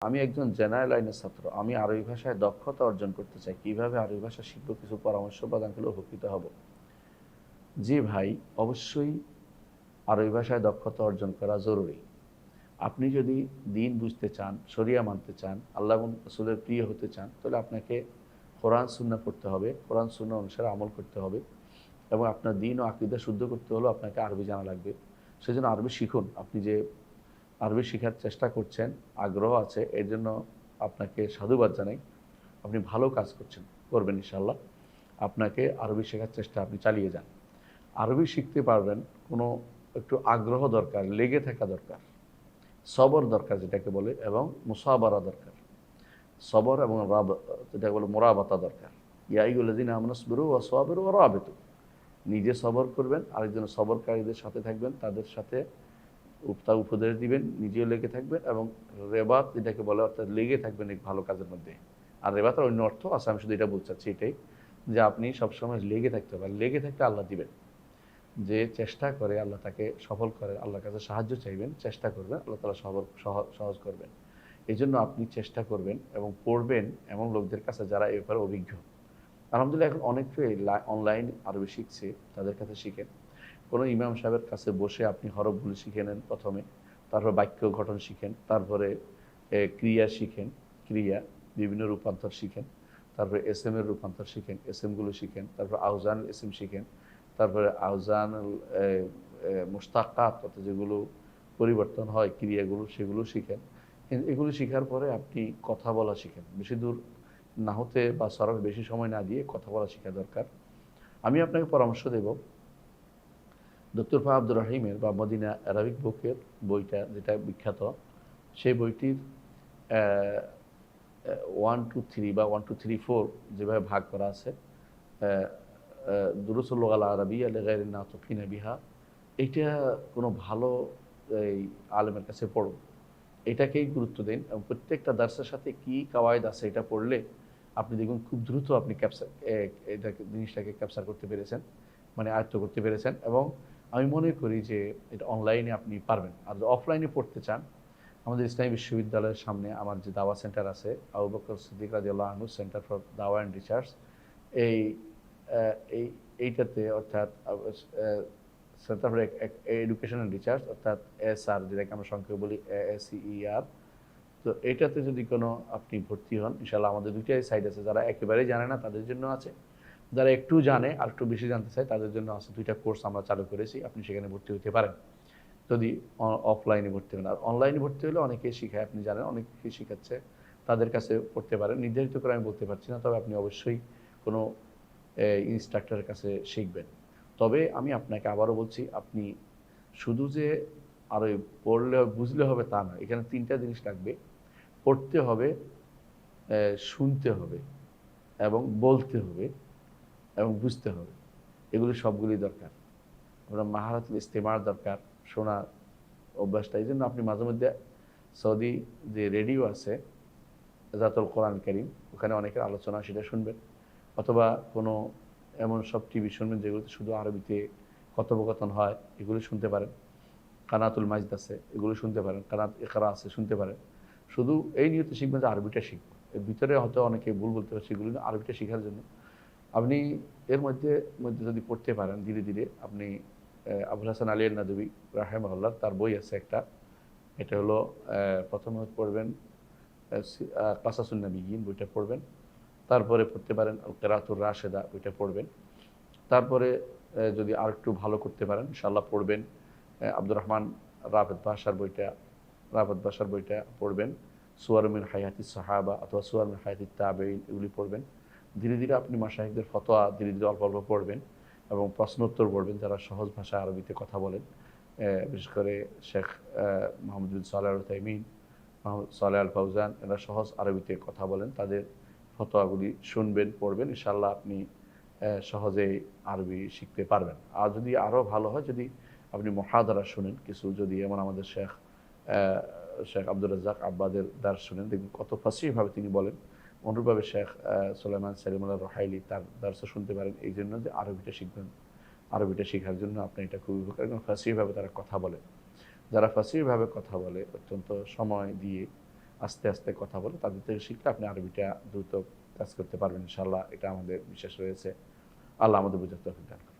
আমি একজন জেনারেল লাইনের ছাত্র। আমি আরবি ভাষায় দক্ষতা অর্জন করতে চাই। কিভাবে আরবি ভাষা শিখব? কিছু পরামর্শ প্রদান করলে উপকৃত হব। জি ভাই, অবশ্যই আরবি ভাষায় দক্ষতা অর্জন করা জরুরি। আপনি যদি দিন বুঝতে চান, শরিয়া মানতে চান, আল্লাহ এবং রাসূলের প্রিয় হতে চান, তাহলে আপনাকে কোরআন সুন্নাহ পড়তে হবে, কোরআন সুন্নাহ অনুসারে আমল করতে হবে এবং আপনার দিন ও আকীদা শুদ্ধ করতে হলেও আপনাকে আরবি জানা লাগবে। সেজন্য আরবি শিখুন। আপনি যে আরবি শেখার চেষ্টা করছেন, আগ্রহ আছে, এর জন্য আপনাকে সাধুবাদ জানাই। আপনি ভালো কাজ করবেন ইনশাআল্লাহ। আপনাকে আরবি শেখার চেষ্টা আপনি চালিয়ে যান। আরবি শিখতে পারবেন, কোনো একটু আগ্রহ দরকার, লেগে থাকা দরকার, সবর দরকার যেটাকে বলে, এবং মুসাবারা দরকার। সবর এবং যেটাকে বলে মোরাবাতা দরকার। ইয়া আইয়ুহাল্লাযীনা আমানু ইসবিরু ওয়া সাবিরু ওয়া রাবিতু। নিজে সবর করবেন, আরেকজন সবরকারীদের সাথে থাকবেন, তাদের সাথে উপদেশ দিবেন, নিজেও লেগে থাকবেন, এবং রেবাত যেটাকে বলে, অর্থাৎ লেগে থাকবেন এই ভালো কাজের মধ্যে। আর রেবাতের অন্য অর্থ আছে, আমি শুধু এটা বলতে চাচ্ছি এটাই, যে আপনি সবসময় লেগে থাকতে হবে। লেগে থাকতে আল্লাহ দিবেন। যে চেষ্টা করে আল্লাহ তাকে সফল করে, আল্লাহর কাছে সাহায্য চাইবেন, চেষ্টা করবেন, আল্লাহ তাআলা সহজ করবেন। এই জন্য আপনি চেষ্টা করবেন এবং পড়বেন এমন লোকদের কাছে যারা এ ব্যাপারে অভিজ্ঞ। আলহামদুলিল্লাহ, এখন অনেকেই অনলাইন আরবি শিখছে, তাদের কাছে শিখেন। কোনো ইমাম সাহেবের কাছে বসে আপনি হরফগুলো শিখে নেন প্রথমে, তারপর বাক্য গঠন শিখেন, তারপরে ক্রিয়া শিখেন, ক্রিয়া বিভিন্ন রূপান্তর শিখেন, তারপরে এসএম এর রূপান্তর শিখেন, এসএমগুলো শিখেন, তারপর আউজান এসএম শিখেন, তারপরে আউজান মুশতাক্কাত, অর্থাৎ যেগুলো পরিবর্তন হয় ক্রিয়াগুলো, সেগুলো শিখেন। এগুলো শিখার পরে আপনি কথা বলা শিখেন। বেশি দূর নাহতে বা সরফ বেশি সময় না দিয়ে কথা বলা শেখা দরকার। আমি আপনাকে পরামর্শ দেব, ডক্টর ফাহ আব্দুর রাহিমের বা মদিনা অ্যারাবিক বুকের বইটা, যেটা বিখ্যাত, সেই বইটির 1 2 3 বা 1 2 3 4 যেভাবে ভাগ করা আছে, দুরুসুল লুগাল আরাবিয়্যা লিগাইরিন নাতিকিনা বিহা, এইটা কোনো ভালো এই আলেমের কাছে পড়ুন। এটাকেই গুরুত্ব দিন এবং প্রত্যেকটা দার্সের সাথে কি কাওয়ায়েদ আছে এটা পড়লে আপনি দেখুন খুব দ্রুত আপনি জিনিসটাকে ক্যাপচার করতে পেরেছেন, মানে আয়ত্ত করতে পেরেছেন। এবং আমি মনে করি যে এটা অনলাইনে আপনি পারবেন। আর অফলাইনে পড়তে চান, আমাদের ইসলামী বিশ্ববিদ্যালয়ের সামনে আমার যে দাওয়া সেন্টার আছে, আবু বকর সিদ্দিক রাদিয়াল্লাহু আনহু সেন্টার ফর দাওয়া অ্যান্ড রিসার্চ, এই এইটাতে, অর্থাৎ centre for education and research, অর্থাৎ এসআর, যেটাকে আমরা সংক্ষেপে বলি এএসিইআর। তো এইটাতে যদি কোনো আপনি ভর্তি হন, ইনশাআল্লাহ আমাদের দুইটাই সাইট আছে। যারা একেবারেই জানে না তাদের জন্য আছে, যারা একটু জানে আর একটু বেশি জানতে চায় তাদের জন্য আছে। দুইটা কোর্স আমরা চালু করেছি, আপনি সেখানে ভর্তি হতে পারেন যদি অফলাইনে ভর্তি হন। আর অনলাইনে ভর্তি হলে অনেকেই শিখায়, আপনি জানেন, অনেকেই শিখাচ্ছে, তাদের কাছে পড়তে পারেন। নির্ধারিত করে আমি বলতে পারছি না, তবে আপনি অবশ্যই কোনো ইনস্ট্রাক্টরের কাছে শিখবেন। তবে আমি আপনাকে আবারও বলছি, আপনি শুধু যে আর ওই পড়লে বুঝলে হবে তা নয়। এখানে ৩টা জিনিস লাগবে: পড়তে হবে, শুনতে হবে, এবং বলতে হবে, এবং বুঝতে হবে। এগুলি সবগুলি দরকার। আপনার মাহারাতুল ইস্তেমার দরকার, শোনার অভ্যাসটা। এই জন্য আপনি মাঝে মধ্যে সৌদি যে রেডিও আছে, জাতুল কোরআন কারীম, ওখানে অনেকের আলোচনা, সেটা শুনবেন। অথবা কোনো এমন সব টিভি শুনবেন যেগুলোতে শুধু আরবিতে কথোপকথন হয়, এগুলো শুনতে পারেন। কানাতুল মাজিদ আছে, এগুলো শুনতে পারেন। কানাত ইকরা আছে, শুনতে পারেন। শুধু এই নিয়তে শিখবেন যে আরবিটা শিখব। এর ভিতরে হয়তো অনেকে ভুল বলতে পারে, সেগুলো আরবিটা শেখার জন্য আপনি এর মধ্যে মধ্যে যদি পড়তে পারেন ধীরে ধীরে, আপনি আবুল হাসান আলী নাদবী রাহিমাহুল্লাহ, তার বই আছে একটা, এটা হলো প্রথমে পড়বেন কাসাসুন নবিয়্যিন, বইটা পড়বেন। তারপরে পড়তে পারেন আল কিরাতুর রাশেদা, বইটা পড়বেন। তারপরে যদি আর একটু ভালো করতে পারেন ইনশাআল্লাহ পড়বেন আব্দুর রহমান রাফেত বাশার বইটা পড়বেন। সুয়ার মিন হায়াতিস সাহাবা অথবা সুয়ার মিন হায়াতিত তাবেঈন, এগুলি পড়বেন। ধীরে ধীরে আপনি মাশায়েখদের ফতোয়া ধীরে ধীরে অল্প অল্প পড়বেন এবং প্রশ্নোত্তর পড়বেন, যারা সহজ ভাষায় আরবিতে কথা বলেন। বিশেষ করে শেখ মোহাম্মদ বিন সালেহ আল উসাইমিন, মোহাম্মদ সালেহ আল ফাউজান, এরা সহজ আরবিতে কথা বলেন। তাদের ফতোয়াগুলি শুনবেন, পড়বেন। ইনশাআল্লাহ আপনি সহজেই আরবি শিখতে পারবেন। আর যদি আরও ভালো হয়, যদি আপনি মুহাদারা শুনেন কিছু, যদি এমন আমাদের শেখ আব্দুর রাজ্জাক আব্বাদের দার্স শুনেন, দেখবেন কত ফাসিহভাবে তিনি বলেন। অনুরূপভাবে শেখ সুলাইমান সালিমুল্লাহ রহাইলি, তার দার্সও শুনতে পারেন। এই জন্য যে আরবিটা শিখবেন, আরবিটা শেখার জন্য আপনার এটা খুবই উপকার, এবং ফাসিহভাবে তারা কথা বলে। যারা ফাসিহভাবে কথা বলে, অত্যন্ত সময় দিয়ে আস্তে আস্তে কথা বলে তাদের থেকে শিখলে আপনি আরবিটা দ্রুত কাজ করতে পারবেন ইনশাআল্লাহ। এটা আমাদের বিশ্বাস রয়েছে। আল্লাহ আমাদের বুঝাতে হবে।